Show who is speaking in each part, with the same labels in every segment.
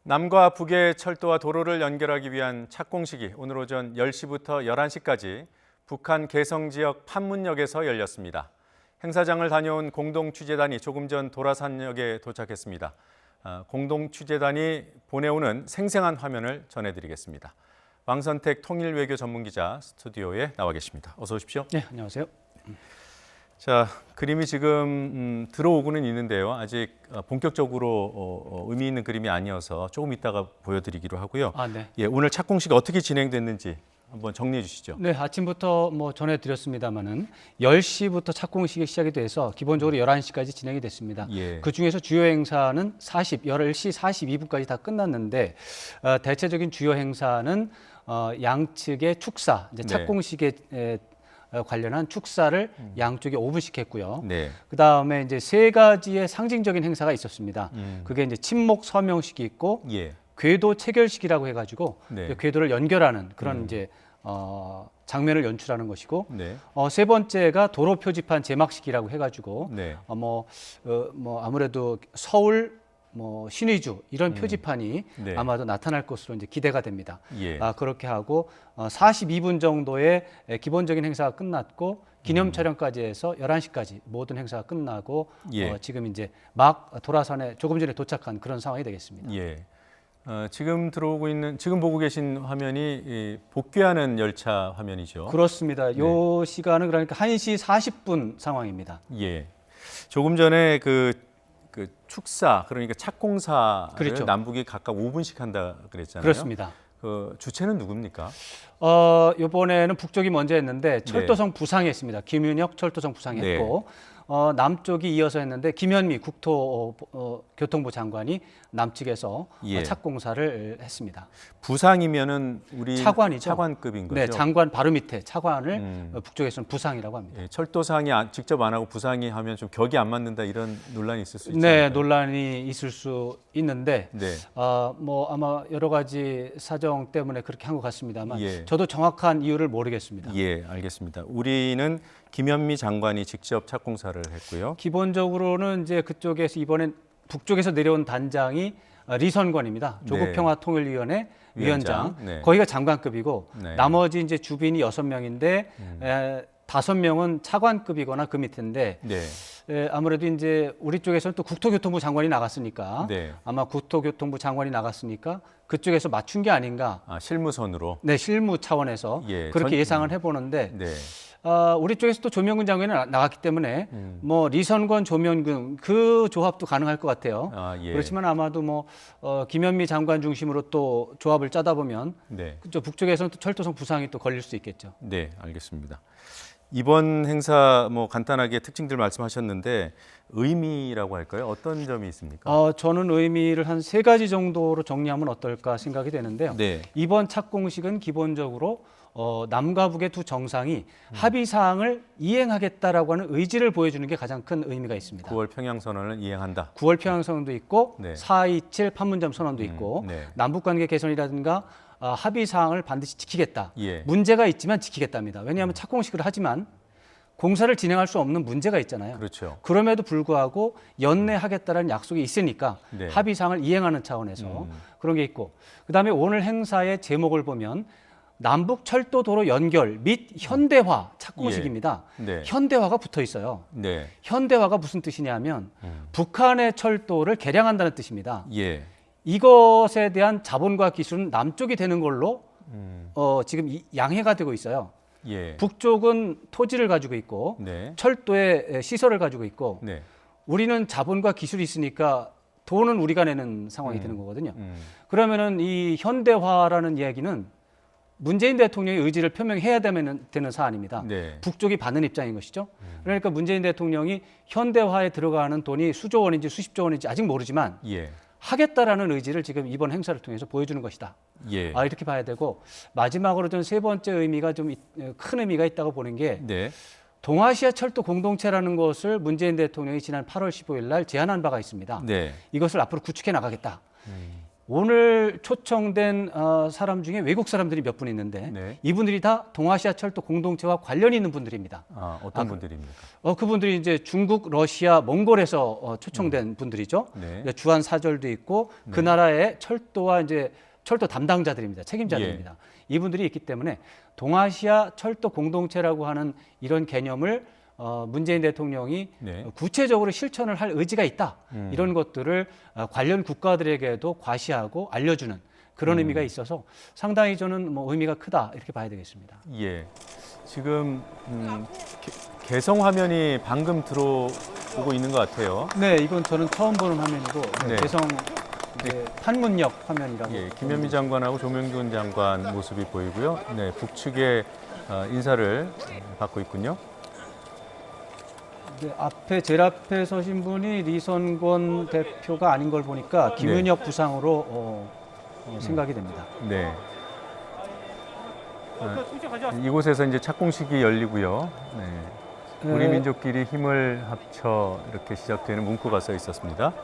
Speaker 1: 남과 북의 철도와 도로를 연결하기 위한 착공식이 오늘 오전 10시부터 11시까지 북한 개성지역 판문역에서 열렸습니다. 행사장을 다녀온 공동취재단이 조금 전 도라산역에 도착했습니다. 공동취재단이 보내오는 생생한 화면을 전해드리겠습니다. 왕선택 통일외교 전문기자 스튜디오에 나와 계십니다. 어서 오십시오.
Speaker 2: 네, 안녕하세요.
Speaker 1: 자, 그림이 지금 들어오고는 있는데요. 아직 본격적으로 의미 있는 그림이 아니어서 조금 이따가 보여드리기로 하고요.
Speaker 2: 네.
Speaker 1: 예, 오늘 착공식 어떻게 진행됐는지 한번 정리해 주시죠.
Speaker 2: 네, 아침부터 전해드렸습니다만은 10시부터 착공식이 시작이 돼서 기본적으로 11시까지 진행이 됐습니다.
Speaker 1: 예.
Speaker 2: 그 중에서 주요 행사는 10시 42분까지 다 끝났는데 대체적인 주요 행사는 양측의 축사, 이제 착공식에 관련한 축사를 양쪽에 5분씩 했고요.
Speaker 1: 네.
Speaker 2: 그다음에 이제 세 가지의 상징적인 행사가 있었습니다. 그게 이제 친목 서명식이 있고
Speaker 1: 예.
Speaker 2: 궤도 체결식이라고 해가지고
Speaker 1: 네.
Speaker 2: 궤도를 연결하는 그런 이제 장면을 연출하는 것이고
Speaker 1: 네.
Speaker 2: 세 번째가 도로 표지판 제막식이라고 해가지고
Speaker 1: 네.
Speaker 2: 아무래도 서울 신의주 이런 표지판이
Speaker 1: 네.
Speaker 2: 아마도 나타날 것으로 이제 기대가 됩니다.
Speaker 1: 예.
Speaker 2: 그렇게 하고 42분 정도의 기본적인 행사가 끝났고 기념 촬영까지 해서 11시까지 모든 행사가 끝나고
Speaker 1: 예.
Speaker 2: 지금 이제 막 도라산에 조금 전에 도착한 그런 상황이 되겠습니다.
Speaker 1: 예. 지금 보고 계신 화면이 이 복귀하는 열차 화면이죠.
Speaker 2: 그렇습니다. 이 시간은 그러니까 1시 40분 상황입니다.
Speaker 1: 예. 조금 전에 그 축사, 그러니까 착공사를
Speaker 2: 그렇죠.
Speaker 1: 남북이 각각 5분씩 한다 그랬잖아요.
Speaker 2: 그렇습니다.
Speaker 1: 그 주체는 누굽니까?
Speaker 2: 이번에는 북쪽이 먼저 했는데 철도성 부상이 했습니다. 김윤혁 철도성 부상이 했고 남쪽이 이어서 했는데 김현미 국토교통부 장관이 남측에서 착공사를 했습니다.
Speaker 1: 부상이면은 우리
Speaker 2: 차관이죠.
Speaker 1: 차관급인 거죠?
Speaker 2: 네, 장관 바로 밑에 차관을 북쪽에서는 부상이라고 합니다.
Speaker 1: 예, 철도상이 직접 안 하고 부상이 하면 좀 격이 안 맞는다 이런 논란이 있을 수 있죠.
Speaker 2: 네, 논란이 있을 수 있는데
Speaker 1: 네.
Speaker 2: 아마 여러 가지 사정 때문에 그렇게 한 것 같습니다만 저도 정확한 이유를 모르겠습니다.
Speaker 1: 예, 알겠습니다. 우리는 김현미 장관이 직접 착공사를 했고요.
Speaker 2: 기본적으로는 이제 그쪽에서 이번엔 북쪽에서 내려온 단장이 리선권입니다. 조국평화통일위원회 위원장.
Speaker 1: 네.
Speaker 2: 거기가 장관급이고 나머지 이제 주빈이 6명인데 5명은 차관급이거나 그 밑인데 아무래도 이제 우리 쪽에서는 또 국토교통부 장관이 나갔으니까 아마 국토교통부 장관이 나갔으니까 그쪽에서 맞춘 게 아닌가.
Speaker 1: 실무선으로.
Speaker 2: 네, 실무 차원에서 그렇게 예상을 해보는데 우리 쪽에서 또 조명근 장관이 나갔기 때문에 리선권, 조명근 그 조합도 가능할 것 같아요. 그렇지만 아마도 김현미 장관 중심으로 또 조합을 짜다 보면 북쪽에서는 또 철도성 부상이 또 걸릴 수 있겠죠.
Speaker 1: 네, 알겠습니다. 이번 행사 간단하게 특징들 말씀하셨는데 의미라고 할까요? 어떤 점이 있습니까?
Speaker 2: 저는 의미를 한 3가지 정도로 정리하면 어떨까 생각이 되는데요. 이번 착공식은 기본적으로 남과 북의 두 정상이 합의 사항을 이행하겠다라고 하는 의지를 보여주는 게 가장 큰 의미가 있습니다.
Speaker 1: 9월 평양선언을 이행한다.
Speaker 2: 9월 평양선언도 있고 4.27 판문점 선언도 있고 남북관계 개선이라든가 합의 사항을 반드시 지키겠다. 문제가 있지만 지키겠답니다. 왜냐하면 착공식을 하지만 공사를 진행할 수 없는 문제가 있잖아요.
Speaker 1: 그렇죠.
Speaker 2: 그럼에도 불구하고 연내하겠다는 약속이 있으니까 합의 사항을 이행하는 차원에서 그런 게 있고 그다음에 오늘 행사의 제목을 보면 남북 철도 도로 연결 및 현대화 착공식입니다. 현대화가 붙어 있어요. 현대화가 무슨 뜻이냐면 북한의 철도를 개량한다는 뜻입니다. 이것에 대한 자본과 기술은 남쪽이 되는 걸로 지금 양해가 되고 있어요. 북쪽은 토지를 가지고 있고 철도의 시설을 가지고 있고 우리는 자본과 기술이 있으니까 돈은 우리가 내는 상황이 되는 거거든요. 그러면은 이 현대화라는 이야기는 문재인 대통령의 의지를 표명해야 되는 사안입니다. 북쪽이 받는 입장인 것이죠. 그러니까 문재인 대통령이 현대화에 들어가는 돈이 수조 원인지 수십조 원인지 아직 모르지만 하겠다라는 의지를 지금 이번 행사를 통해서 보여주는 것이다. 이렇게 봐야 되고 마지막으로 좀 3번째 의미가 좀 큰 의미가 있다고 보는 게 동아시아 철도 공동체라는 것을 문재인 대통령이 지난 8월 15일 날 제안한 바가 있습니다. 이것을 앞으로 구축해 나가겠다. 오늘 초청된 사람 중에 외국 사람들이 몇 분 있는데
Speaker 1: 네.
Speaker 2: 이분들이 다 동아시아 철도 공동체와 관련이 있는 분들입니다.
Speaker 1: 어떤 분들입니까?
Speaker 2: 그분들이 이제 중국, 러시아, 몽골에서 초청된 분들이죠.
Speaker 1: 네.
Speaker 2: 주한 사절도 있고 그 나라의 철도와 이제 철도 담당자들입니다. 책임자들입니다. 이분들이 있기 때문에 동아시아 철도 공동체라고 하는 이런 개념을 문재인 대통령이
Speaker 1: 네.
Speaker 2: 구체적으로 실천을 할 의지가 있다. 이런 것들을 관련 국가들에게도 과시하고 알려주는 그런 의미가 있어서 상당히 저는 뭐 의미가 크다 이렇게 봐야 되겠습니다.
Speaker 1: 예. 지금 개성 화면이 방금 들어오고 있는 것 같아요.
Speaker 2: 네, 이건 저는 처음 보는 화면이고
Speaker 1: 네.
Speaker 2: 개성 이제 판문역 화면이라고.
Speaker 1: 예, 김현미 장관하고 조명균 장관 모습이 보이고요. 네, 북측에 인사를 받고 있군요.
Speaker 2: 네, 앞에 제일 앞에 서신 분이 리선권 대표가 아닌 걸 보니까 김은혁 부상으로 생각이 됩니다.
Speaker 1: 네. 이곳에서 이제 착공식이 열리고요. 네. 우리 민족끼리 힘을 합쳐 이렇게 시작되는 문구가 써 있었습니다.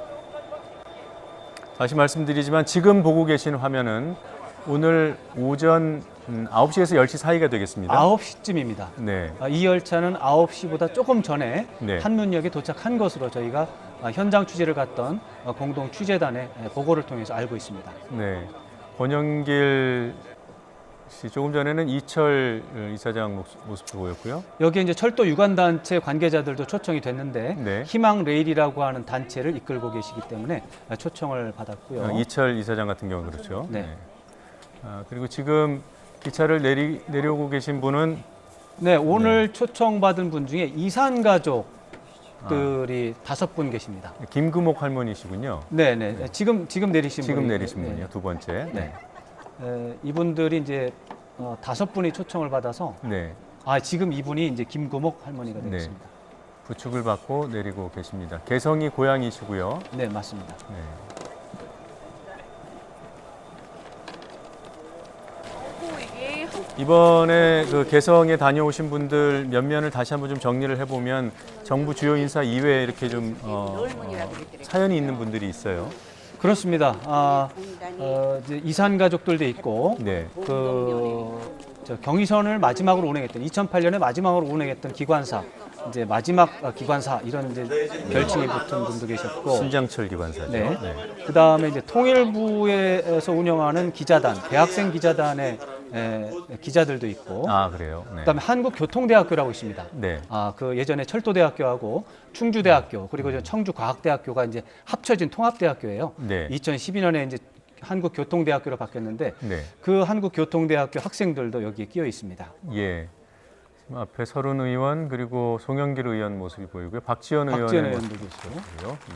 Speaker 1: 다시 말씀드리지만 지금 보고 계신 화면은 오늘 오전 9시에서 10시 사이가 되겠습니다.
Speaker 2: 9시쯤입니다.
Speaker 1: 네.
Speaker 2: 이 열차는 9시보다 조금 전에
Speaker 1: 네.
Speaker 2: 판문역에 도착한 것으로 저희가 현장 취재를 갔던 공동 취재단의 보고를 통해서 알고 있습니다.
Speaker 1: 네. 권영길 씨 조금 전에는 이철 이사장 모습도 보였고요.
Speaker 2: 여기에 이제 철도 유관단체 관계자들도 초청이 됐는데
Speaker 1: 네.
Speaker 2: 희망 레일이라고 하는 단체를 이끌고 계시기 때문에 초청을 받았고요.
Speaker 1: 이철 이사장 같은 경우는 그렇죠.
Speaker 2: 네.
Speaker 1: 그리고 지금 기차를 내려오고 계신 분은
Speaker 2: 네, 오늘 초청받은 분 중에 이산 가족들이 5분 계십니다.
Speaker 1: 김금옥 할머니시군요.
Speaker 2: 네, 네. 지금 내리신
Speaker 1: 지금
Speaker 2: 분이-
Speaker 1: 내리신
Speaker 2: 네.
Speaker 1: 분이요. 두 번째.
Speaker 2: 네. 이분들이 이제 5분이 초청을 받아서
Speaker 1: 네.
Speaker 2: 지금 이분이 이제 김금옥 할머니가
Speaker 1: 네.
Speaker 2: 되겠습니다.
Speaker 1: 부축을 받고 내리고 계십니다. 개성이 고향이시고요.
Speaker 2: 네, 맞습니다.
Speaker 1: 네. 이번에 그 개성에 다녀오신 분들 몇면을 다시 한번 좀 정리를 해보면 정부 주요 인사 이외에 이렇게 좀 사연이 있는 분들이 있어요.
Speaker 2: 그렇습니다. 이제 이산 가족들도 있고
Speaker 1: 네.
Speaker 2: 저 경의선을 마지막으로 운행했던 2008년에 마지막으로 운행했던 기관사 이제 마지막 기관사 이런 이제 별칭이 붙은 분도 계셨고
Speaker 1: 신장철 기관사죠.
Speaker 2: 네. 그다음에 이제 통일부에서 운영하는 기자단 대학생 기자단의 기자들도 있고
Speaker 1: 그래요. 네.
Speaker 2: 그다음에 한국교통대학교라고 있습니다.
Speaker 1: 네.
Speaker 2: 그 예전에 철도대학교하고 충주대학교 그리고 이제 청주과학대학교가 이제 합쳐진 통합대학교예요.
Speaker 1: 네.
Speaker 2: 2012년에 이제 한국교통대학교로 바뀌었는데
Speaker 1: 네.
Speaker 2: 그 한국교통대학교 학생들도 여기에 끼어 있습니다.
Speaker 1: 예. 지금 앞에 서른 의원 그리고 송영길 의원 모습이 보이고요. 박지원
Speaker 2: 박지원
Speaker 1: 의원의
Speaker 2: 의원도
Speaker 1: 모습이
Speaker 2: 계시고.
Speaker 1: 보이고요. 네.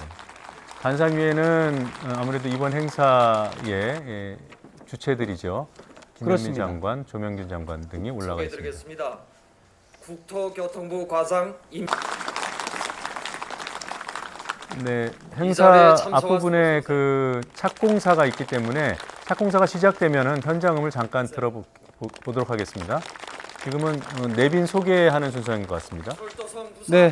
Speaker 1: 단상 위에는 아무래도 이번 행사의 주체들이죠. 김현미
Speaker 2: 그렇습니다.
Speaker 1: 장관, 조명균 장관 등이 올라가 있습니다.
Speaker 3: 드리겠습니다. 국토교통부 과장
Speaker 1: 네,
Speaker 3: 이
Speaker 1: 행사
Speaker 3: 자리에 참석하신
Speaker 1: 앞부분에 그 착공사가 있기 때문에 착공사가 시작되면은 현장음을 잠깐 들어보도록 하겠습니다. 지금은 내빈 소개하는 순서인 것 같습니다.
Speaker 2: 네,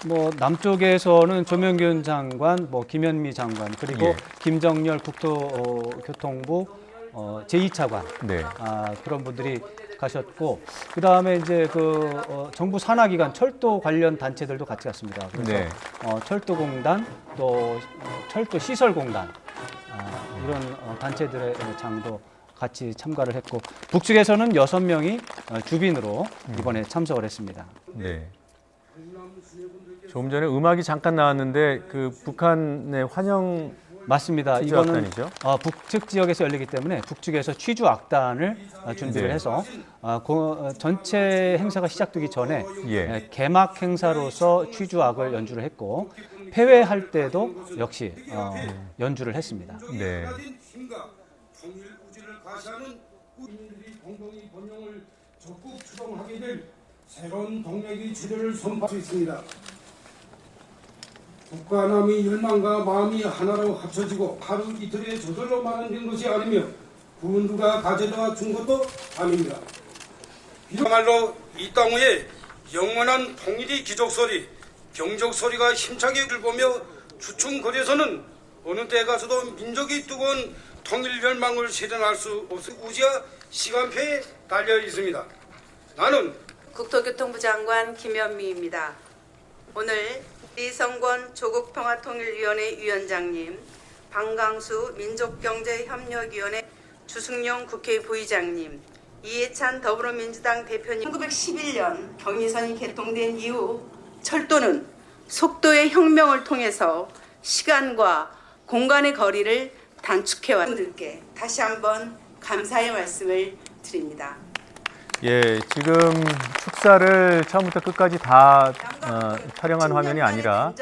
Speaker 2: 뭐 남쪽에서는 조명균 장관, 뭐 김현미 장관 그리고
Speaker 1: 예.
Speaker 2: 김정열 국토교통부 제2차관
Speaker 1: 네,
Speaker 2: 그런 분들이 가셨고 그 다음에 이제 정부 산하기관 철도 관련 단체들도 같이 갔습니다. 그래서
Speaker 1: 네.
Speaker 2: 철도공단 또 철도시설공단 이런 단체들의 장도 같이 참가를 했고 북측에서는 6명이 주빈으로 이번에 참석을 했습니다.
Speaker 1: 네. 조금 전에 음악이 잠깐 나왔는데 그 북한의 환영
Speaker 2: 맞습니다.
Speaker 1: 취주
Speaker 2: 이거는
Speaker 1: 악단이죠?
Speaker 2: 북측 지역에서 열리기 때문에 북측에서 취주 악단을 준비를
Speaker 1: 네.
Speaker 2: 해서 전체 행사가 시작되기 전에
Speaker 1: 예.
Speaker 2: 개막 행사로서 취주악을 연주를 했고 폐회할 때도 역시 연주를 했습니다.
Speaker 1: 네.
Speaker 4: 힘과 통일 우지를 과시하는 국민들이 공동의 번영을 적극 추동하게 될 새로운 동력의 지대를 선포할 수 있습니다. 북과 남의 열망과 마음이 하나로 합쳐지고 하루 이틀에 저절로 마련된 것이 아니며 군주가 가져다 준 것도 아닙니다. 그야말로 이 땅 위에 영원한 통일의 기적소리, 경적소리가 힘차게 울보며 주춤거려서는 어느 때 가서도 민족이 뜨거운 통일 멸망을 실현할 수 없을 우지와 시간표에 달려 있습니다. 나는
Speaker 5: 국토교통부 장관 김현미입니다. 오늘 리성권 조국평화통일위원회 위원장님, 방광수 민족경제협력위원회 주승용 국회 부의장님, 이해찬 더불어민주당 대표님, 1911년 경의선이 개통된 이후 철도는 속도의 혁명을 통해서 시간과 공간의 거리를 단축해왔 분들께 다시 한번 감사의 말씀을 드립니다.
Speaker 1: 예, 지금 축사를 처음부터 끝까지 다 촬영한 화면이 아니라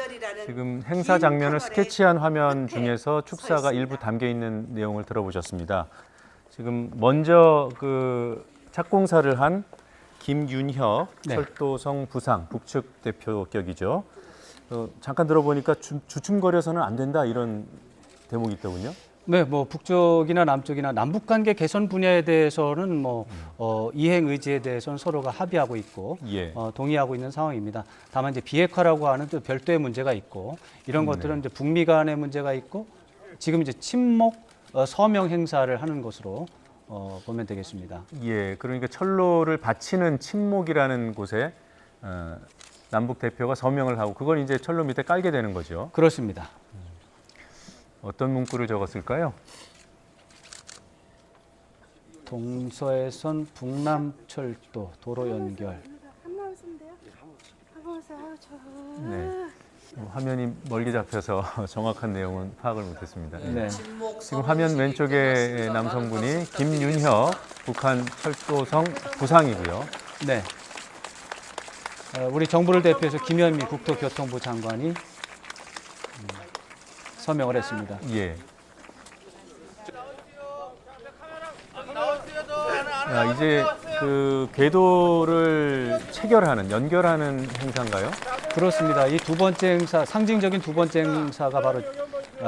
Speaker 1: 지금 행사 장면을 스케치한 화면 중에서 축사가 일부 담겨 있는 내용을 들어보셨습니다. 지금 먼저 그 착공사를 한 김윤혁
Speaker 2: 네.
Speaker 1: 철도성 부상 북측 대표 격이죠. 잠깐 들어보니까 주춤거려서는 안 된다 이런 대목이 있더군요.
Speaker 2: 네, 뭐 북쪽이나 남쪽이나 남북 관계 개선 분야에 대해서는 이행 의지에 대해서는 서로가 합의하고 있고
Speaker 1: 예.
Speaker 2: 동의하고 있는 상황입니다. 다만 이제 비핵화라고 하는 또 별도의 문제가 있고 이런 것들은 이제 북미 간의 문제가 있고 지금 이제 친목 서명 행사를 하는 것으로 보면 되겠습니다.
Speaker 1: 예, 그러니까 철로를 바치는 친목이라는 곳에 남북 대표가 서명을 하고 그걸 이제 철로 밑에 깔게 되는 거죠.
Speaker 2: 그렇습니다.
Speaker 1: 어떤 문구를 적었을까요?
Speaker 2: 동서에선 북남철도 도로 연결.
Speaker 6: 한 번만 쓰면 돼요? 한 번만 써.
Speaker 1: 네. 화면이 멀리 잡혀서 정확한 내용은 파악을 못했습니다.
Speaker 2: 네.
Speaker 1: 지금 화면 왼쪽에 남성분이 김윤혁 북한 철도성 부상이고요.
Speaker 2: 네. 우리 정부를 대표해서 김현미 국토교통부 장관이 서명을 했습니다.
Speaker 1: 예. 이제 그 궤도를 체결하는 연결하는 행사인가요?
Speaker 2: 그렇습니다. 이 두 번째 행사, 상징적인 두 번째 행사가 바로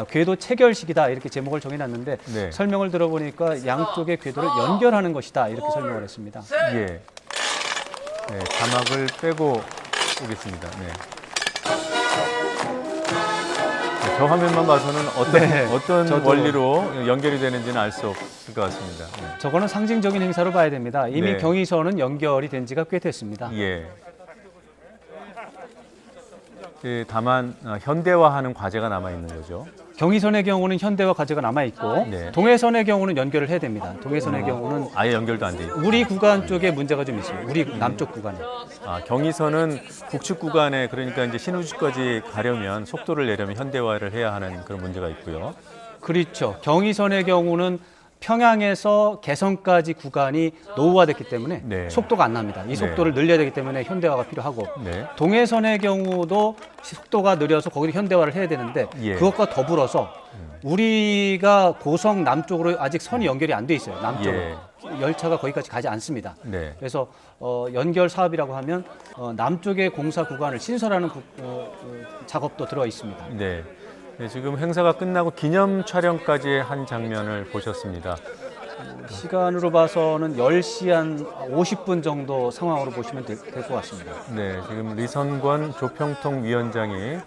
Speaker 2: 궤도 체결식이다 이렇게 제목을 정해놨는데
Speaker 1: 네.
Speaker 2: 설명을 들어보니까 양쪽의 궤도를 연결하는 것이다 이렇게 설명을 했습니다.
Speaker 1: 예. 네, 자막을 빼고 오겠습니다. 네. 저 화면만 봐서는 어떤
Speaker 2: 저도.
Speaker 1: 원리로 연결이 되는지는 알 수 없을 것 같습니다. 네.
Speaker 2: 저거는 상징적인 행사로 봐야 됩니다. 이미
Speaker 1: 네.
Speaker 2: 경의선은 연결이 된 지가 꽤 됐습니다.
Speaker 1: 예. 다만 현대화하는 과제가 남아 있는 거죠.
Speaker 2: 경의선의 경우는 현대화 과제가 남아 있고
Speaker 1: 네.
Speaker 2: 동해선의 경우는 연결을 해야 됩니다. 동해선의 경우는
Speaker 1: 아예 연결도 안 돼 있고.
Speaker 2: 우리 구간 쪽에 문제가 좀 있습니다. 우리 남쪽 구간에.
Speaker 1: 경의선은 북측 구간에 그러니까 이제 신우주까지 가려면 속도를 내려면 현대화를 해야 하는 그런 문제가 있고요.
Speaker 2: 그렇죠. 경의선의 경우는 평양에서 개성까지 구간이 노후화됐기 때문에
Speaker 1: 네.
Speaker 2: 속도가 안 납니다. 이 속도를 늘려야 되기 때문에 현대화가 필요하고
Speaker 1: 네.
Speaker 2: 동해선의 경우도 속도가 느려서 거기도 현대화를 해야 되는데
Speaker 1: 예.
Speaker 2: 그것과 더불어서 우리가 고성 남쪽으로 아직 선이 연결이 안 돼 있어요. 남쪽으로.
Speaker 1: 예.
Speaker 2: 열차가 거기까지 가지 않습니다.
Speaker 1: 네.
Speaker 2: 그래서 연결 사업이라고 하면 남쪽의 공사 구간을 신설하는 작업도 들어 있습니다.
Speaker 1: 네. 네, 지금 행사가 끝나고 기념 촬영까지 한 장면을 보셨습니다.
Speaker 2: 시간으로 봐서는 10시 한 50분 정도 상황으로 보시면 될 것 같습니다.
Speaker 1: 네, 지금 리선권 조평통 위원장이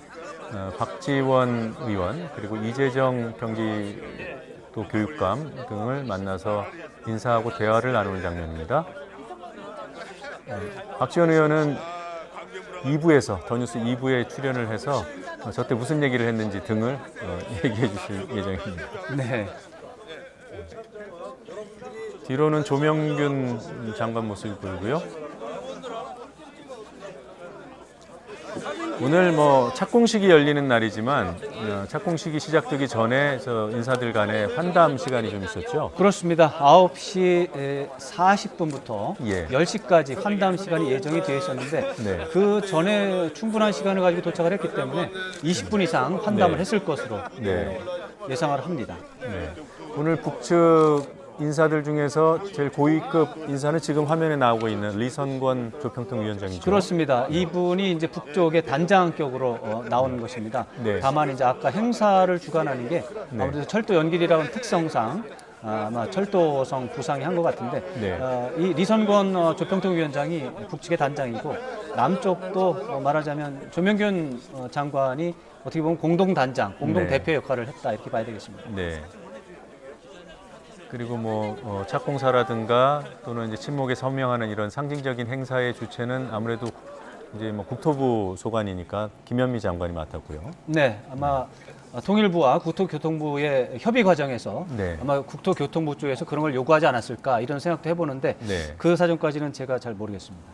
Speaker 1: 박지원 의원 그리고 이재정 경기도 교육감 등을 만나서 인사하고 대화를 나누는 장면입니다. 박지원 의원은 2부에서 더뉴스 2부에 출연을 해서 저때 무슨 얘기를 했는지 등을 얘기해 주실 예정입니다.
Speaker 2: 네.
Speaker 1: 뒤로는 조명균 장관 모습이 보이고요. 오늘 착공식이 열리는 날이지만 착공식이 시작되기 전에 인사들 간의 환담 시간이 좀 있었죠.
Speaker 2: 그렇습니다. 9시 40분부터
Speaker 1: 예.
Speaker 2: 10시까지 환담 시간이 예정이 되어 있었는데
Speaker 1: 네.
Speaker 2: 그 전에 충분한 시간을 가지고 도착을 했기 때문에 20분 이상 환담을
Speaker 1: 네.
Speaker 2: 했을 것으로
Speaker 1: 네.
Speaker 2: 예상을 합니다.
Speaker 1: 네. 오늘 북측 인사들 중에서 제일 고위급 인사는 지금 화면에 나오고 있는 리선권 조평통 위원장이죠.
Speaker 2: 그렇습니다. 이분이 이제 북쪽의 단장격으로 나오는 것입니다.
Speaker 1: 네.
Speaker 2: 다만 이제 아까 행사를 주관하는 게 아무래도 철도 연길이라는 특성상 아마 철도성 부상이 한 것 같은데
Speaker 1: 네.
Speaker 2: 이 리선권 조평통위원장이 북측의 단장이고 남쪽도 말하자면 조명균 장관이 어떻게 보면 공동단장, 공동대표 역할을 했다 이렇게 봐야 되겠습니다.
Speaker 1: 네. 그리고 뭐 착공사라든가 또는 이제 친목에 서명하는 이런 상징적인 행사의 주체는 아무래도 이제 뭐 국토부 소관이니까 김현미 장관이 맡았고요.
Speaker 2: 네, 아마 통일부와 국토교통부의 협의 과정에서
Speaker 1: 네.
Speaker 2: 아마 국토교통부 쪽에서 그런 걸 요구하지 않았을까 이런 생각도 해보는데
Speaker 1: 네.
Speaker 2: 그 사정까지는 제가 잘 모르겠습니다.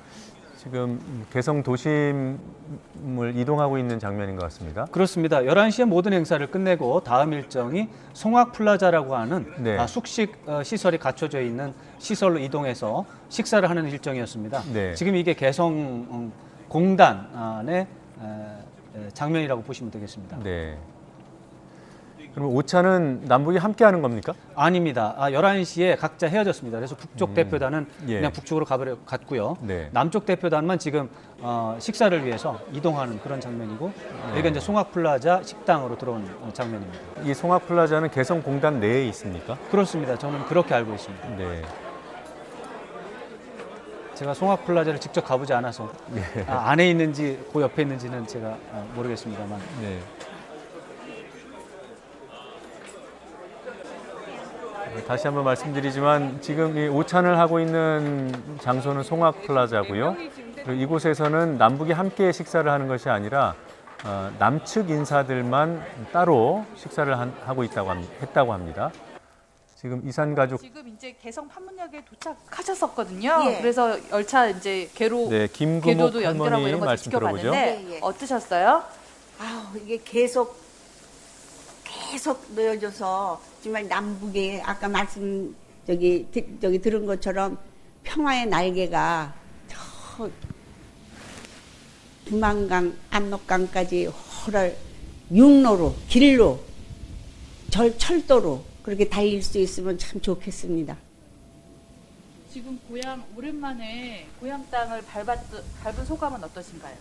Speaker 1: 지금 개성 도심을 이동하고 있는 장면인 것 같습니다.
Speaker 2: 그렇습니다. 11시에 모든 행사를 끝내고 다음 일정이 송악플라자라고 하는
Speaker 1: 네.
Speaker 2: 숙식 시설이 갖춰져 있는 시설로 이동해서 식사를 하는 일정이었습니다.
Speaker 1: 네.
Speaker 2: 지금 이게 개성 공단의 장면이라고 보시면 되겠습니다.
Speaker 1: 네. 그럼 오차는 남북이 함께 하는 겁니까?
Speaker 2: 아닙니다. 11시에 각자 헤어졌습니다. 그래서 북쪽 대표단은
Speaker 1: 예.
Speaker 2: 그냥 북쪽으로 갔고요.
Speaker 1: 네.
Speaker 2: 남쪽 대표단만 지금 식사를 위해서 이동하는 그런 장면이고 여기가 이제 송악플라자 식당으로 들어온 장면입니다.
Speaker 1: 이 송악플라자는 개성 공단 내에 있습니까?
Speaker 2: 그렇습니다. 저는 그렇게 알고 있습니다.
Speaker 1: 네.
Speaker 2: 제가 송악플라자를 직접 가보지 않아서
Speaker 1: 네.
Speaker 2: 안에 있는지 그 옆에 있는지는 제가 모르겠습니다만
Speaker 1: 네. 다시 한번 말씀드리지만 지금 이 오찬을 하고 있는 장소는 송악플라자고요. 그리고 이곳에서는 남북이 함께 식사를 하는 것이 아니라 남측 인사들만 따로 식사를 하고 했다고 합니다. 지금 이산 가족
Speaker 7: 지금 이제 개성 판문역에 도착하셨었거든요.
Speaker 6: 예.
Speaker 7: 그래서 열차 이제
Speaker 1: 네, 김구목
Speaker 7: 궤도도 연결하고
Speaker 1: 할머니
Speaker 7: 이런 거
Speaker 1: 말씀 들어보죠.
Speaker 7: 지켜봤는데
Speaker 6: 예, 예.
Speaker 7: 어떠셨어요?
Speaker 6: 아우 이게 계속 놓여져서 정말 남북이 아까 말씀 저기 들은 것처럼 평화의 날개가 저 두만강 압록강까지 호랄 육로로 길로 철도로 그렇게 달릴 수 있으면 참 좋겠습니다.
Speaker 7: 지금 오랜만에 고향 땅을 밟은 소감은 어떠신가요?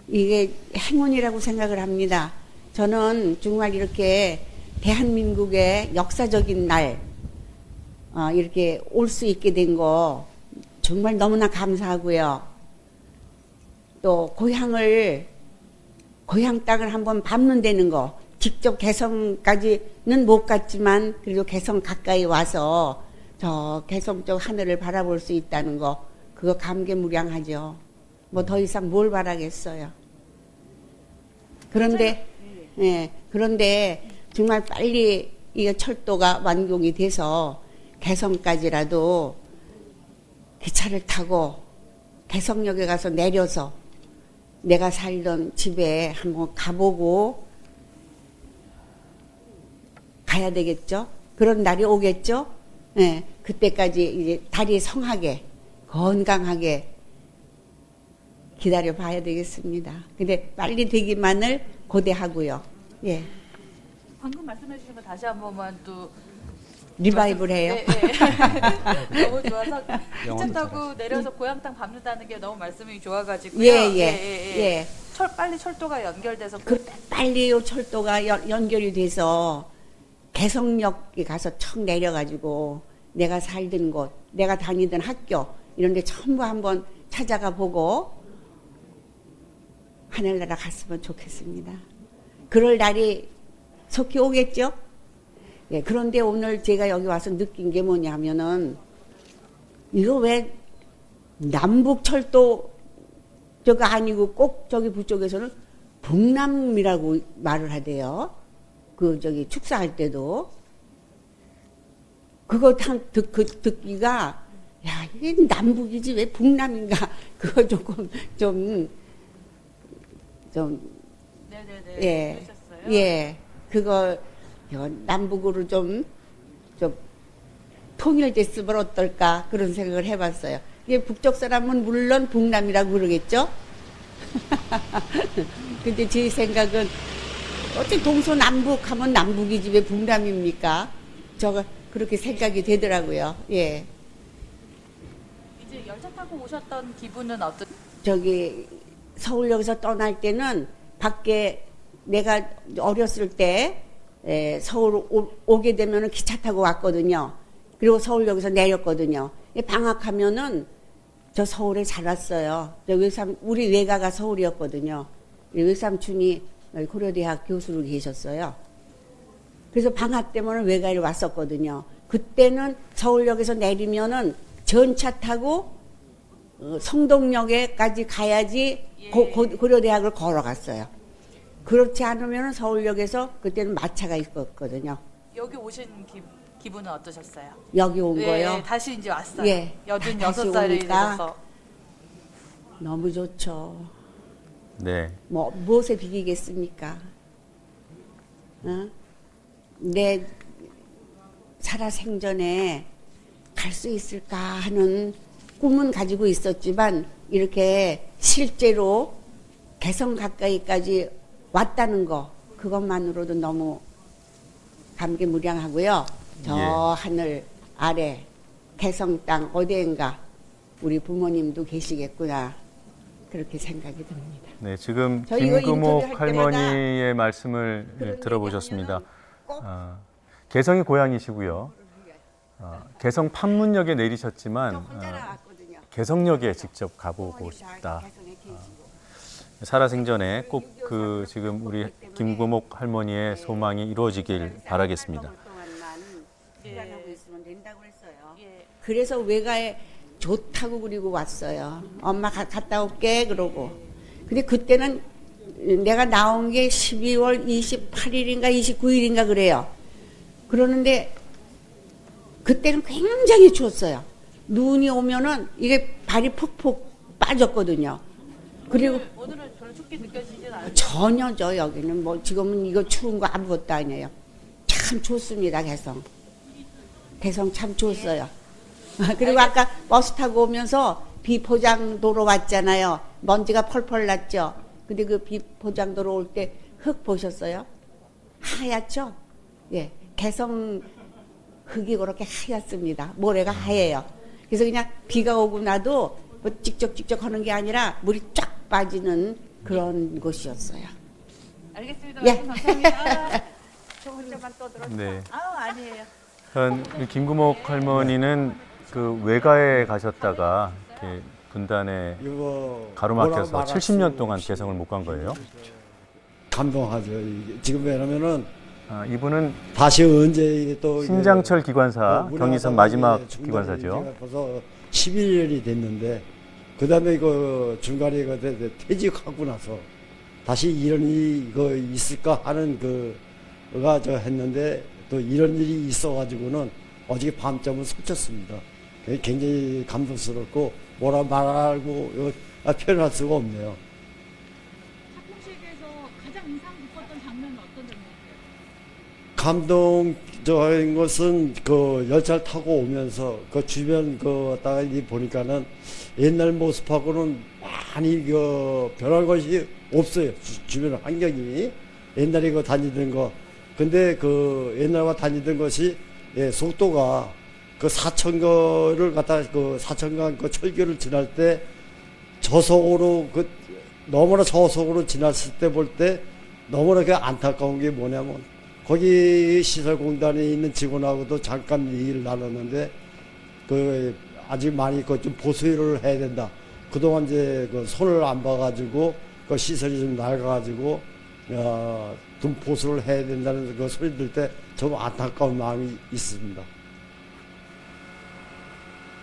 Speaker 6: 이게 행운이라고 생각을 합니다. 저는 정말 이렇게 대한민국의 역사적인 날 이렇게 올 수 있게 된 거 정말 너무나 감사하고요. 또 고향 땅을 한번 밟는다는 거 직접 개성까지는 못 갔지만 그래도 개성 가까이 와서 저 개성 쪽 하늘을 바라볼 수 있다는 거 그거 감개무량하죠. 뭐 더 이상 뭘 바라겠어요. 그런데 정말 빨리 이 철도가 완공이 돼서 개성까지라도 기차를 타고 개성역에 가서 내려서 내가 살던 집에 한번 가보고 가야 되겠죠. 그런 날이 오겠죠. 네, 그때까지 이제 다리 성하게 건강하게 기다려 봐야 되겠습니다. 근데 빨리 되기만을 고대하고요. 예.
Speaker 7: 방금 말씀해 주신 거 다시 한 번만 또
Speaker 6: 리바이벌 해요.
Speaker 7: 네. 너무 좋아서 기차 타고 내려서 고향 땅 밟는다는 게 너무 말씀이 좋아가지고요.
Speaker 6: 예.
Speaker 7: 빨리 철도가 연결돼서
Speaker 6: 빨리 요 철도가 연결이 돼서 개성역에 가서 척 내려가지고 내가 살던 곳, 내가 다니던 학교 이런 데 전부 한번 찾아가 보고 하늘나라 갔으면 좋겠습니다. 그럴 날이 속히 오겠죠? 예, 그런데 오늘 제가 여기 와서 느낀 게 뭐냐면은 이거 왜 남북철도 저거 아니고 꼭 저기 북쪽에서는 북남이라고 말을 하대요. 그 저기 축사할 때도 그거 듣기가 야 이게 남북이지 왜 북남인가 그거 조금 좀
Speaker 7: 네네네.
Speaker 6: 예,
Speaker 7: 그러셨어요?
Speaker 6: 예, 그거 남북으로 좀 통일됐으면 어떨까 그런 생각을 해봤어요. 이게 북쪽 사람은 물론 북남이라고 그러겠죠. 근데 제 생각은 어째 동서남북 하면 남북이지 왜 북남입니까? 저거 그렇게 생각이 되더라고요. 예.
Speaker 7: 이제 열차 타고 오셨던 기분은
Speaker 6: 저기 서울역에서 떠날 때는 밖에 내가 어렸을 때 서울 오게 되면은 기차 타고 왔거든요. 그리고 서울역에서 내렸거든요. 방학하면은 저 서울에 잘 왔어요. 우리 외가가 서울이었거든요. 외삼촌이 고려대학 교수로 계셨어요. 그래서 방학 때문에 외가에 왔었거든요. 그때는 서울역에서 내리면은 전차 타고 성동역에까지 가야지 고려대학을 걸어갔어요. 그렇지 않으면 서울역에서 그때는 마차가 있었거든요.
Speaker 7: 여기 오신 기분은 어떠셨어요?
Speaker 6: 여기 온 거요?
Speaker 7: 다시 이제 왔어요.
Speaker 6: 예.
Speaker 7: 86살이 되셔서.
Speaker 6: 너무 좋죠.
Speaker 1: 네.
Speaker 6: 무엇에 비기겠습니까? 내 살아생전에 갈 수 있을까 하는 꿈은 가지고 있었지만 이렇게 실제로 개성 가까이까지 왔다는 거 그것만으로도 너무 감개무량하고요. 저 하늘 아래 개성 땅 어디엔가 우리 부모님도 계시겠구나 그렇게 생각이 듭니다.
Speaker 1: 네, 지금
Speaker 6: 저 이거
Speaker 1: 김금옥
Speaker 6: 인터뷰할
Speaker 1: 할머니의 말씀을
Speaker 6: 그런
Speaker 1: 들어보셨습니다.
Speaker 6: 얘기하면은 꼭
Speaker 1: 개성이 고향이시고요. 개성 판문역에 내리셨지만
Speaker 6: 혼자 나왔거든요.
Speaker 1: 개성역에 직접 가보고
Speaker 6: 부모님 다
Speaker 1: 싶다.
Speaker 6: 개성에 계시고.
Speaker 1: 살아생전에 꼭 그 지금 우리 김금옥 할머니의 소망이 이루어지길 바라겠습니다.
Speaker 6: 수련하고 있으면 된다고 했어요.
Speaker 7: 예.
Speaker 6: 그래서 외가에 좋다고 그리고 왔어요. 엄마 갔다 올게 그러고. 근데 그때는 내가 나온 게 12월 28일인가 29일인가 그래요. 그러는데 그때는 굉장히 추웠어요. 눈이 오면은 이게 발이 푹푹 빠졌거든요. 그리고
Speaker 7: 오늘은 별로 춥게 느껴지진 않아요.
Speaker 6: 전혀죠. 여기는 지금은 이거 추운 거 아무것도 아니에요. 참 좋습니다. 개성 참 좋았어요. 그리고 아까 버스 타고 오면서 비포장도로 왔잖아요. 먼지가 펄펄 났죠. 근데 그 비포장도로 올 때 흙 보셨어요? 하얗죠? 예, 개성 흙이 그렇게 하얗습니다. 모래가 하얘요. 그래서 그냥 비가 오고 나도 찍적찍적 하는 게 아니라 물이 쫙 빠지는 그런 곳이었어요.
Speaker 7: 알겠습니다.
Speaker 6: 예.
Speaker 7: 감사합니다. 저 혼자만 떠들었다.
Speaker 1: 네.
Speaker 7: 아니에요.
Speaker 1: 우리 김금옥 할머니는 그 외가에 가셨다가 이렇게 분단에 가로막혀서 70년 동안 개성을 못 간 거예요.
Speaker 8: 감동하죠. 이게 지금 왜냐면은
Speaker 1: 이분은
Speaker 8: 다시 언제 또
Speaker 1: 신장철 기관사 경의선 마지막 기관사죠.
Speaker 8: 벌써 11년이 됐는데 그다음에 그 중간에 퇴직하고 나서 다시 이런 일이 있을까 하는 그가 저 했는데 또 이런 일이 있어가지고는 어저께 밤잠을 설쳤습니다. 굉장히 감동스럽고 뭐라 말하고 표현할 수가 없네요.
Speaker 9: 작품식에서 가장 인상 깊었던 장면은 어떤 장면이었어요?
Speaker 8: 감동적인 것은 그 열차를 타고 오면서 그 주변 딱 보니까는 옛날 모습하고는 많이 변한 것이 없어요. 주변 환경이 옛날에 다니던 거. 근데 그 옛날과 다니던 것이 속도가 그 사천거를 사천강 그 철교를 지날 때 저속으로 너무나 저속으로 지났을 때 볼 때 너무나 안타까운 게 뭐냐면 거기 시설공단에 있는 직원하고도 잠깐 얘기를 나눴는데 아직 많이 좀 보수를 해야 된다. 그동안 이제 손을 안 봐가지고 시설이 좀 낡아가지고 좀 보수를 해야 된다는 소리 들 때 좀 안타까운 마음이 있습니다.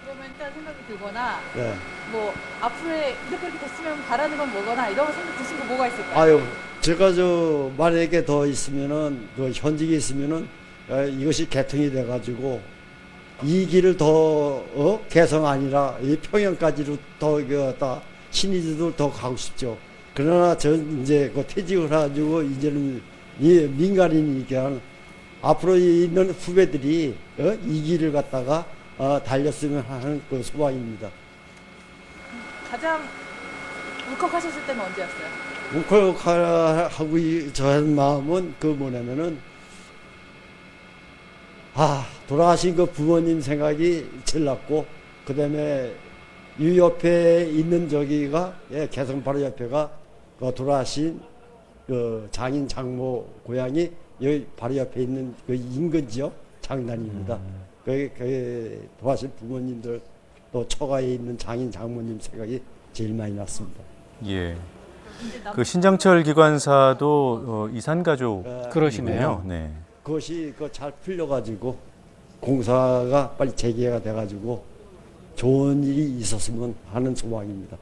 Speaker 7: 그러면 일단 생각이 들거나
Speaker 8: 네.
Speaker 7: 뭐 앞으로에 이렇게 됐으면 바라는 건 뭐거나 이런 생각 드신 거 뭐가 있을까요?
Speaker 8: 아유, 제가 만약에 더 있으면은 현직에 있으면은 이것이 개통이 돼가지고 이 길을 더 개성 아니라 이 평양까지로 더 신의주도 더 가고 싶죠. 그러나 전 이제 퇴직을 해가지고 이제는 민간인이니까 앞으로 있는 후배들이 이 길을 갖다가 달렸으면 하는 소망입니다.
Speaker 7: 가장 울컥하셨을 때는 언제였어요?
Speaker 8: 울컥하고 저한 마음은 뭐냐면은 돌아가신 부모님 생각이 제일 났고 그다음에 이 옆에 있는 저기가 개성 바로 옆에가 돌아가신 장인 장모 고향이 여기 바로 옆에 있는 그 인근지역 장단입니다. 그 도와주신 부모님들 또 처가에 있는 장인 장모님 생각이 제일 많이 났습니다.
Speaker 1: 예. 그 신장철 기관사도 이산 가족
Speaker 2: 그러시네요.
Speaker 1: 네.
Speaker 8: 그것이 잘 풀려가지고 공사가 빨리 재개가 돼가지고 좋은 일이 있었으면 하는 소망입니다.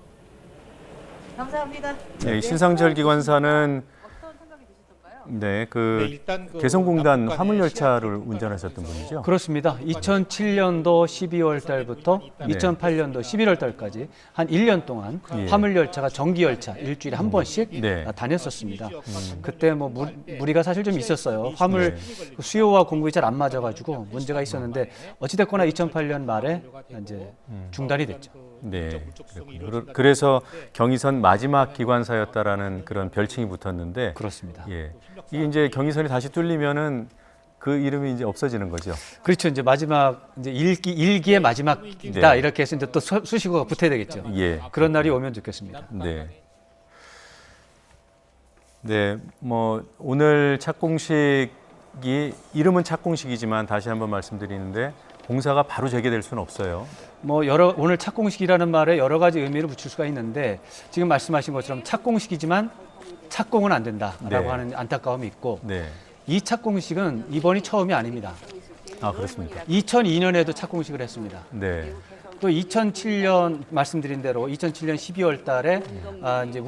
Speaker 7: 감사합니다.
Speaker 1: 네, 신상철 기관사는
Speaker 7: 어떤 생각이 드셨던가요?
Speaker 1: 네, 그 개성공단 화물 열차를 운전하셨던 분이죠.
Speaker 2: 그렇습니다. 2007년도 12월 달부터
Speaker 1: 네.
Speaker 2: 2008년도 11월 달까지 한 1년 동안
Speaker 1: 예.
Speaker 2: 화물 열차가 정기 열차 일주일에 한 번씩
Speaker 1: 네.
Speaker 2: 다녔었습니다. 그때 뭐 무리가 사실 좀 있었어요. 화물 수요와 공급이 잘 안 맞아가지고 문제가 있었는데 어찌됐거나 2008년 말에 이제 중단이 됐죠.
Speaker 1: 네, 그렇군요. 그래서 경의선 마지막 기관사였다라는 그런 별칭이 붙었는데,
Speaker 2: 그렇습니다.
Speaker 1: 예, 이게 이제 경의선이 다시 뚫리면은 그 이름이 이제 없어지는 거죠.
Speaker 2: 그렇죠. 이제 마지막 이제 일기의 마지막이다
Speaker 1: 네.
Speaker 2: 이렇게 해서 이제 또 수식어가 붙어야 되겠죠.
Speaker 1: 예,
Speaker 2: 그런 날이 오면 좋겠습니다.
Speaker 1: 네. 네, 뭐 오늘 착공식이 이름은 착공식이지만 다시 한번 말씀드리는데 공사가 바로 재개될 수는 없어요.
Speaker 2: 뭐 오늘 착공식이라는 말에 여러 가지 의미를 붙일 수가 있는데 지금 말씀하신 것처럼 착공식이지만 착공은 안 된다라고
Speaker 1: 네.
Speaker 2: 하는 안타까움이 있고
Speaker 1: 네.
Speaker 2: 이 착공식은 이번이 처음이 아닙니다.
Speaker 1: 아, 그렇습니까?
Speaker 2: 2002년에도 착공식을 했습니다.
Speaker 1: 네.
Speaker 2: 또 2007년 말씀드린 대로 2007년 12월 달에 이제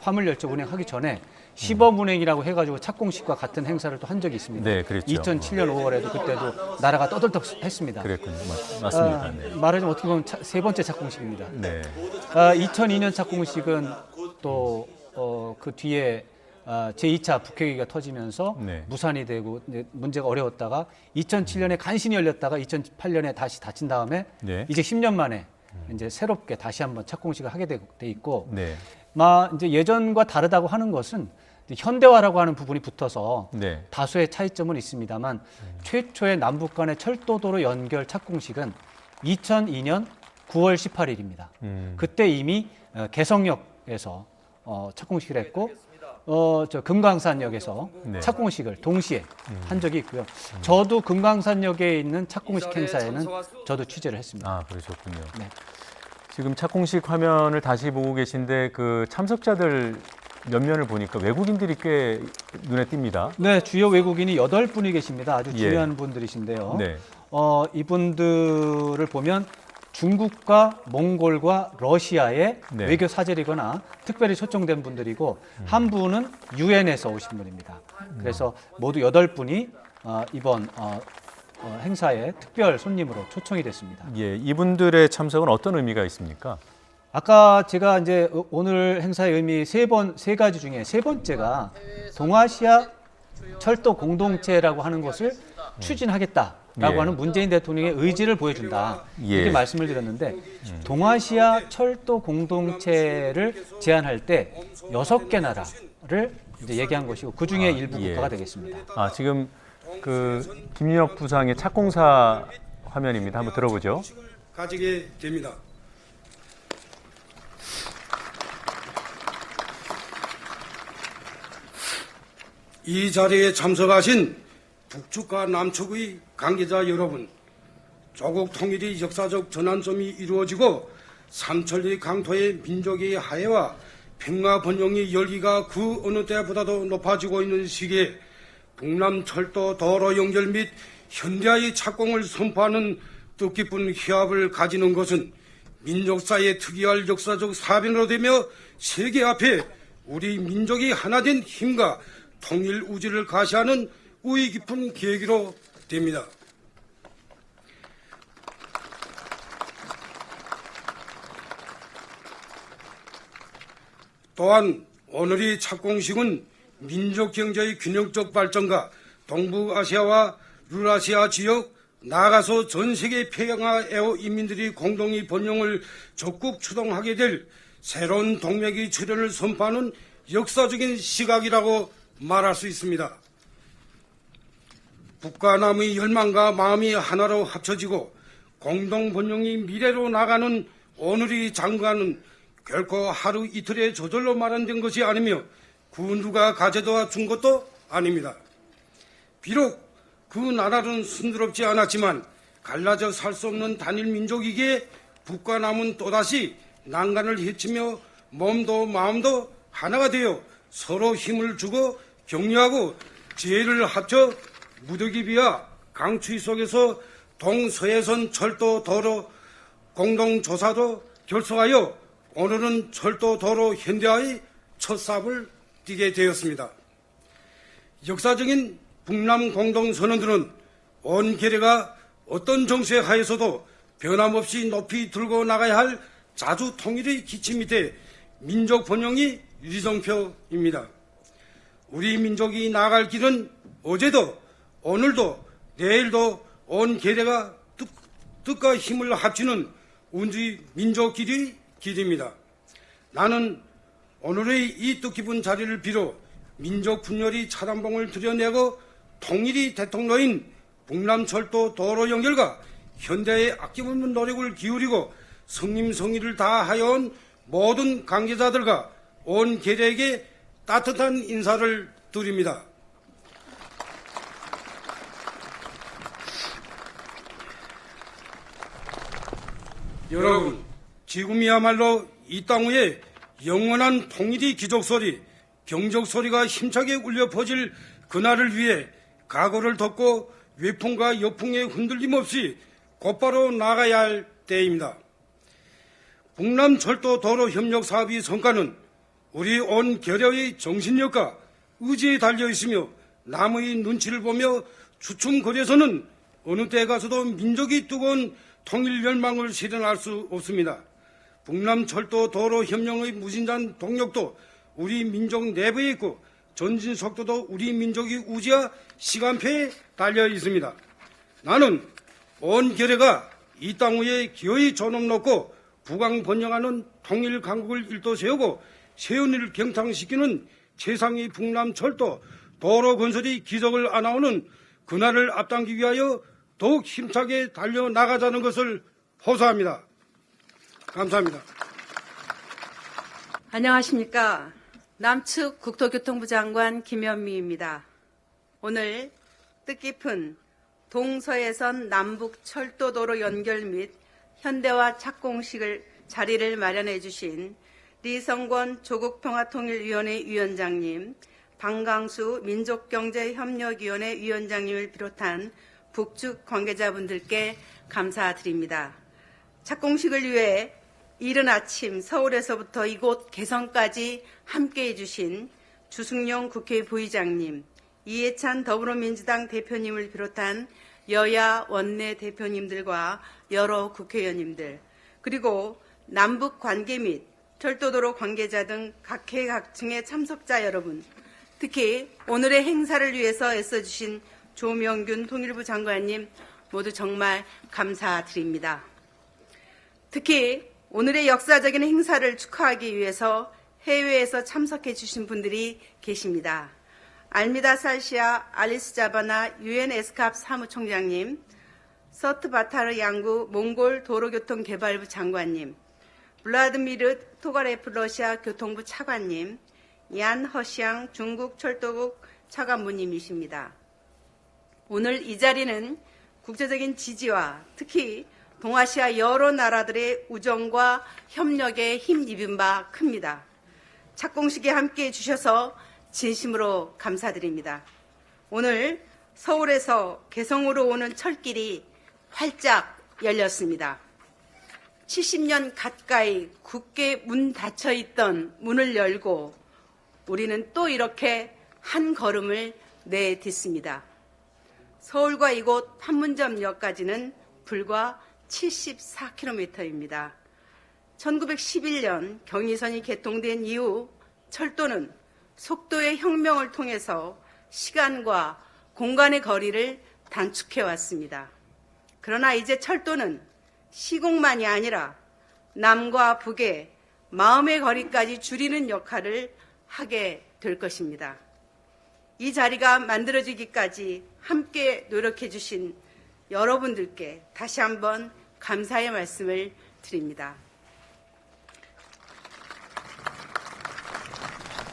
Speaker 2: 화물 열차 운행하기 전에 시범 운행이라고 해가지고 착공식과 같은 행사를 또 한 적이 있습니다.
Speaker 1: 네, 그랬죠.
Speaker 2: 2007년 5월에도 그때도 나라가 떠들썩했습니다.
Speaker 1: 그랬군요. 맞습니다. 네.
Speaker 2: 말하자면 어떻게 보면 세 번째 착공식입니다.
Speaker 1: 네.
Speaker 2: 2002년 착공식은 또 그 뒤에 제2차 북핵위기가 터지면서
Speaker 1: 네.
Speaker 2: 무산이 되고 이제 문제가 어려웠다가 2007년에 간신히 열렸다가 2008년에 다시 닫힌 다음에
Speaker 1: 네.
Speaker 2: 이제 10년 만에 이제 새롭게 다시 한번 착공식을 하게 돼 있고
Speaker 1: 네.
Speaker 2: 이제 예전과 다르다고 하는 것은 현대화라고 하는 부분이 붙어서
Speaker 1: 네.
Speaker 2: 다수의 차이점은 있습니다만 최초의 남북 간의 철도도로 연결 착공식은 2002년 9월 18일입니다. 그때 이미 개성역에서 착공식을 했고 저 금강산역에서
Speaker 1: 네.
Speaker 2: 착공식을 동시에 한 적이 있고요. 저도 금강산역에 있는 착공식 행사에는 저도 취재를 했습니다.
Speaker 1: 아, 그러셨군요.
Speaker 2: 네.
Speaker 1: 지금 착공식 화면을 다시 보고 계신데 그 참석자들 몇 면을 보니까 외국인들이 꽤 눈에 띕니다.
Speaker 2: 네, 주요 외국인이 8분이 계십니다. 아주
Speaker 1: 예.
Speaker 2: 중요한 분들이신데요.
Speaker 1: 네.
Speaker 2: 이분들을 보면 중국과 몽골과 러시아의
Speaker 1: 네.
Speaker 2: 외교 사절이거나 특별히 초청된 분들이고 한 분은 유엔에서 오신 분입니다. 그래서 모두 8분이 이번 행사에 특별 손님으로 초청이 됐습니다.
Speaker 1: 예, 이분들의 참석은 어떤 의미가 있습니까?
Speaker 2: 아까 제가 이제 오늘 행사의 의미 세 가지 중에 세 번째가 동아시아 철도 공동체라고 하는 것을 추진하겠다라고
Speaker 1: 예.
Speaker 2: 하는 문재인 대통령의 의지를 보여준다.
Speaker 1: 예.
Speaker 2: 이렇게 말씀을 드렸는데 동아시아 철도 공동체를 제안할 때 6개 나라를 이제 얘기한 것이고 그 중에 일부
Speaker 1: 예.
Speaker 2: 국가가 되겠습니다.
Speaker 1: 아, 지금 그 김윤혁 부상의 착공사 화면입니다. 한번 들어보죠.
Speaker 4: 가지게 됩니다. 이 자리에 참석하신 북측과 남측의 관계자 여러분, 조국 통일이 역사적 전환점이 이루어지고 삼천리 강토의 민족의 화해와 평화 번영의 열기가 그 어느 때보다도 높아지고 있는 시기에 북남철도 도로 연결 및 현대화의 착공을 선포하는 뜻깊은 희합을 가지는 것은 민족사에 특이할 역사적 사변으로 되며 세계 앞에 우리 민족이 하나 된 힘과 통일 우지를 가시하는 의의 깊은 계기로 됩니다. 또한 오늘의 착공식은 민족 경제의 균형적 발전과 동북아시아와 유라시아 지역 나아가서 전 세계 평화 애호 인민들이 공동의 번영을 적극 추동하게 될 새로운 동맥의 출현을 선포하는 역사적인 시각이라고 말할 수 있습니다. 북과 남의 열망과 마음이 하나로 합쳐지고 공동 번영의 미래로 나가는 오늘의 장관은 결코 하루 이틀에 저절로 마련된 것이 아니며 그 누가 가져다 준 것도 아닙니다. 비록 그 나라는 순조롭지 않았지만 갈라져 살 수 없는 단일 민족이기에 북과 남은 또다시 난간을 헤치며 몸도 마음도 하나가 되어 서로 힘을 주고 격려하고 지혜를 합쳐 무더기 비와 강추위 속에서 동서해선 철도 도로 공동조사도 결성하여 오늘은 철도 도로 현대화의 첫 삽을 띄게 되었습니다. 역사적인 북남 공동선언들은 온 계례가 어떤 정세 하에서도 변함없이 높이 들고 나가야 할 자주 통일의 기침 밑에 민족 번영이 유리성표입니다. 우리 민족이 나아갈 길은 어제도 오늘도 내일도 온 계례가 뜻과 힘을 합치는 우리 민족 길의 길입니다. 나는 오늘의 이 뜻깊은 자리를 빌어 민족 분열이 차단봉을 들여내고 통일이 대통로인 북남철도 도로 연결과 현대의 아낌없는 노력을 기울이고 성림성의를 다하여 온 모든 관계자들과 온 계례에게 따뜻한 인사를 드립니다. 여러분, 지금이야말로 이 땅 위에 영원한 통일의 기적소리, 경적소리가 힘차게 울려 퍼질 그날을 위해 각오를 덮고 외풍과 역풍에 흔들림 없이 곧바로 나가야 할 때입니다. 북남철도 도로 협력 사업의 성과는 우리 온 계례의 정신력과 의지에 달려 있으며 남의 눈치를 보며 주춤거려서는 어느 때 가서도 민족이 뜨거운 통일 열망을 실현할 수 없습니다. 북남철도 도로 협력의 무진장 동력도 우리 민족 내부에 있고 전진 속도도 우리 민족이 우지와 시간표에 달려 있습니다. 나는 온 계례가 이 땅 위에 기어이 존엄 놓고 부강 번영하는 통일 강국을 일도 세우고 세운을 경탕시키는 최상의 북남철도 도로 건설이 기적을 안아오는 그날을 앞당기기 위하여 더욱 힘차게 달려나가자는 것을 호소합니다. 감사합니다.
Speaker 5: 안녕하십니까. 남측 국토교통부 장관 김현미입니다. 오늘 뜻깊은 동서해선 남북 철도도로 연결 및 현대화 착공식을 자리를 마련해 주신 리성권 조국평화통일위원회 위원장님, 방강수 민족경제협력위원회 위원장님을 비롯한 북측 관계자분들께 감사드립니다. 착공식을 위해 이른 아침 서울에서부터 이곳 개성까지 함께해 주신 주승용 국회 부의장님, 이해찬 더불어민주당 대표님을 비롯한 여야 원내 대표님들과 여러 국회의원님들, 그리고 남북 관계 및 철도도로 관계자 등 각계각층의 참석자 여러분, 특히 오늘의 행사를 위해서 애써주신 조명균 통일부 장관님 모두 정말 감사드립니다. 특히 오늘의 역사적인 행사를 축하하기 위해서 해외에서 참석해 주신 분들이 계십니다. 알미다 살시아 알리스 자바나 유엔 에스캅 사무총장님, 서트 바타르 양구 몽골 도로교통개발부 장관님, 블라드미르 토가레프 러시아 교통부 차관님, 얀 허시앙 중국 철도국 차관무님이십니다. 오늘 이 자리는 국제적인 지지와 특히 동아시아 여러 나라들의 우정과 협력에 힘입은 바 큽니다. 착공식에 함께해 주셔서 진심으로 감사드립니다. 오늘 서울에서 개성으로 오는 철길이 활짝 열렸습니다. 70년 가까이 굳게 문 닫혀 있던 문을 열고 우리는 또 이렇게 한 걸음을 내딛습니다. 서울과 이곳 판문점역까지는 불과 74km입니다. 1911년 경의선이 개통된 이후 철도는 속도의 혁명을 통해서 시간과 공간의 거리를 단축해 왔습니다. 그러나 이제 철도는 시공만이 아니라 남과 북의 마음의 거리까지 줄이는 역할을 하게 될 것입니다. 이 자리가 만들어지기까지 함께 노력해 주신 여러분들께 다시 한번 감사의 말씀을 드립니다.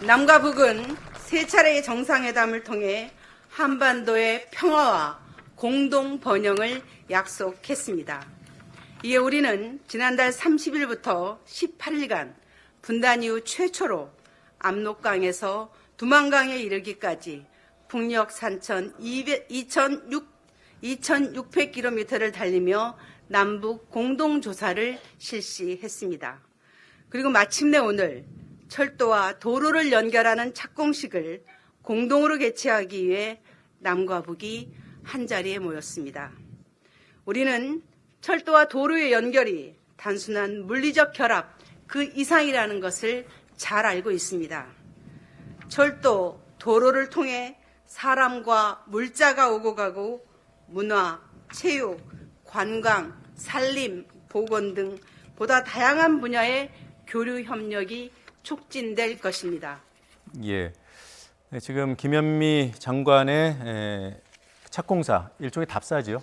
Speaker 5: 남과 북은 세 차례의 정상회담을 통해 한반도의 평화와 공동 번영을 약속했습니다. 이에 우리는 지난달 30일부터 18일간 분단 이후 최초로 압록강에서 두만강에 이르기까지 북녘 산천 2,600km를 달리며 남북 공동조사를 실시했습니다. 그리고 마침내 오늘 철도와 도로를 연결하는 착공식을 공동으로 개최하기 위해 남과 북이 한자리에 모였습니다. 우리는 철도와 도로의 연결이 단순한 물리적 결합 그 이상이라는 것을 잘 알고 있습니다. 철도, 도로를 통해 사람과 물자가 오고 가고 문화, 체육, 관광, 산림, 보건 등 보다 다양한 분야의 교류 협력이 촉진될 것입니다.
Speaker 1: 예. 네, 지금 김현미 장관의 착공사 일종의 답사지요.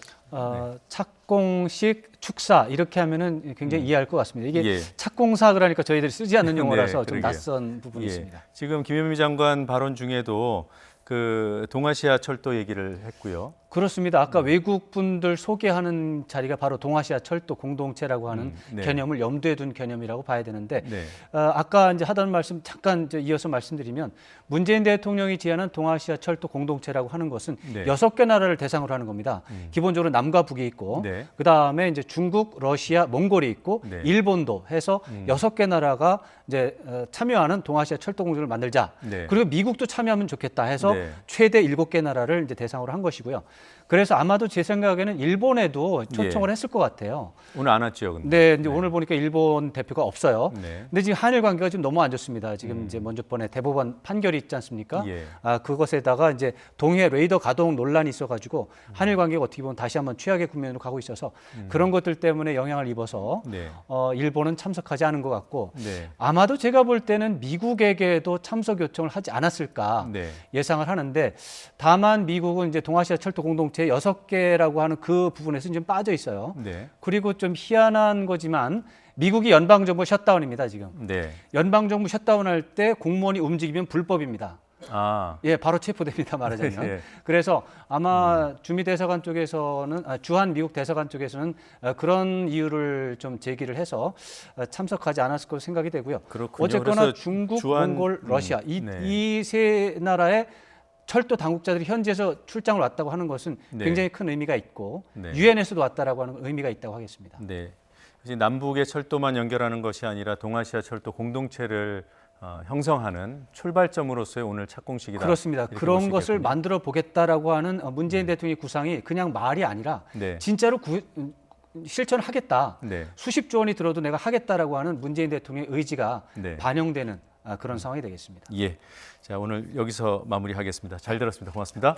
Speaker 2: 착공식 축사 이렇게 하면은 굉장히 이해할 것 같습니다. 이게
Speaker 1: 예.
Speaker 2: 착공사 그러니까 저희들이 쓰지 않는 용어라서
Speaker 1: 네,
Speaker 2: 좀
Speaker 1: 그러게요.
Speaker 2: 낯선 부분이
Speaker 1: 예.
Speaker 2: 있습니다.
Speaker 1: 지금 김현미 장관 발언 중에도 그 동아시아 철도 얘기를 했고요.
Speaker 2: 그렇습니다. 아까 외국 분들 소개하는 자리가 바로 동아시아 철도 공동체라고 하는
Speaker 1: 네.
Speaker 2: 개념을 염두에 둔 개념이라고 봐야 되는데
Speaker 1: 네.
Speaker 2: 아까 이제 하던 말씀 잠깐 이어서 말씀드리면 문재인 대통령이 제안한 동아시아 철도 공동체라고 하는 것은
Speaker 1: 네.
Speaker 2: 6개 나라를 대상으로 하는 겁니다. 기본적으로 남과 북이 있고
Speaker 1: 네.
Speaker 2: 그다음에 이제 중국, 러시아, 몽골이 있고
Speaker 1: 네.
Speaker 2: 일본도 해서 6개 나라가 이제 참여하는 동아시아 철도 공동체를 만들자.
Speaker 1: 네.
Speaker 2: 그리고 미국도 참여하면 좋겠다 해서
Speaker 1: 네.
Speaker 2: 최대 7개 나라를 이제 대상으로 한 것이고요. 그래서 아마도 제 생각에는 일본에도 초청을 했을 것 같아요.
Speaker 1: 오늘 안 왔죠, 근데.
Speaker 2: 네, 이제 오늘 보니까 일본 대표가 없어요.
Speaker 1: 네.
Speaker 2: 근데 지금 한일 관계가 지금 너무 안 좋습니다. 지금 이제 먼저 번에 대법원 판결이 있지 않습니까?
Speaker 1: 예.
Speaker 2: 그것에다가 이제 동해 레이더 가동 논란이 있어가지고 한일 관계가 어떻게 보면 다시 한번 최악의 국면으로 가고 있어서 그런 것들 때문에 영향을 입어서
Speaker 1: 네.
Speaker 2: 일본은 참석하지 않은 것 같고
Speaker 1: 네.
Speaker 2: 아마도 제가 볼 때는 미국에게도 참석 요청을 하지 않았을까
Speaker 1: 네.
Speaker 2: 예상을 하는데 다만 미국은 이제 동아시아 철도 공동체 6개라고 하는 그 부분에서 좀 빠져 있어요.
Speaker 1: 네.
Speaker 2: 그리고 좀 희한한 거지만 미국이 연방정부 셧다운입니다, 지금.
Speaker 1: 네.
Speaker 2: 연방정부 셧다운할 때 공무원이 움직이면 불법입니다.
Speaker 1: 아.
Speaker 2: 예, 바로 체포됩니다, 말하자면.
Speaker 1: 예.
Speaker 2: 그래서 아마 주미 대사관 쪽에서는 주한 미국 대사관 쪽에서는 그런 이유를 좀 제기를 해서 참석하지 않았을 것으로 생각이 되고요.
Speaker 1: 그렇군요.
Speaker 2: 어쨌거나
Speaker 1: 그래서
Speaker 2: 중국,
Speaker 1: 주한-
Speaker 2: 몽골, 러시아
Speaker 1: 네.
Speaker 2: 이 세 나라의 철도 당국자들이 현지에서 출장을 왔다고 하는 것은
Speaker 1: 네.
Speaker 2: 굉장히 큰 의미가 있고
Speaker 1: 네.
Speaker 2: 유엔에서도 왔다라고 하는 의미가 있다고 하겠습니다.
Speaker 1: 네. 이제 남북의 철도만 연결하는 것이 아니라 동아시아 철도 공동체를 형성하는 출발점으로서의 오늘 착공식이다.
Speaker 2: 그렇습니다.
Speaker 1: 이렇게 볼
Speaker 2: 그런
Speaker 1: 수
Speaker 2: 것을
Speaker 1: 있겠군요.
Speaker 2: 만들어 보겠다라고 하는 문재인 대통령의 구상이 그냥 말이 아니라
Speaker 1: 네.
Speaker 2: 진짜로 실천하겠다.
Speaker 1: 네.
Speaker 2: 수십조 원이 들어도 내가 하겠다라고 하는 문재인 대통령의 의지가
Speaker 1: 네.
Speaker 2: 반영되는 그런 상황이 되겠습니다.
Speaker 1: 예. 자, 오늘 여기서 마무리하겠습니다. 잘 들었습니다. 고맙습니다.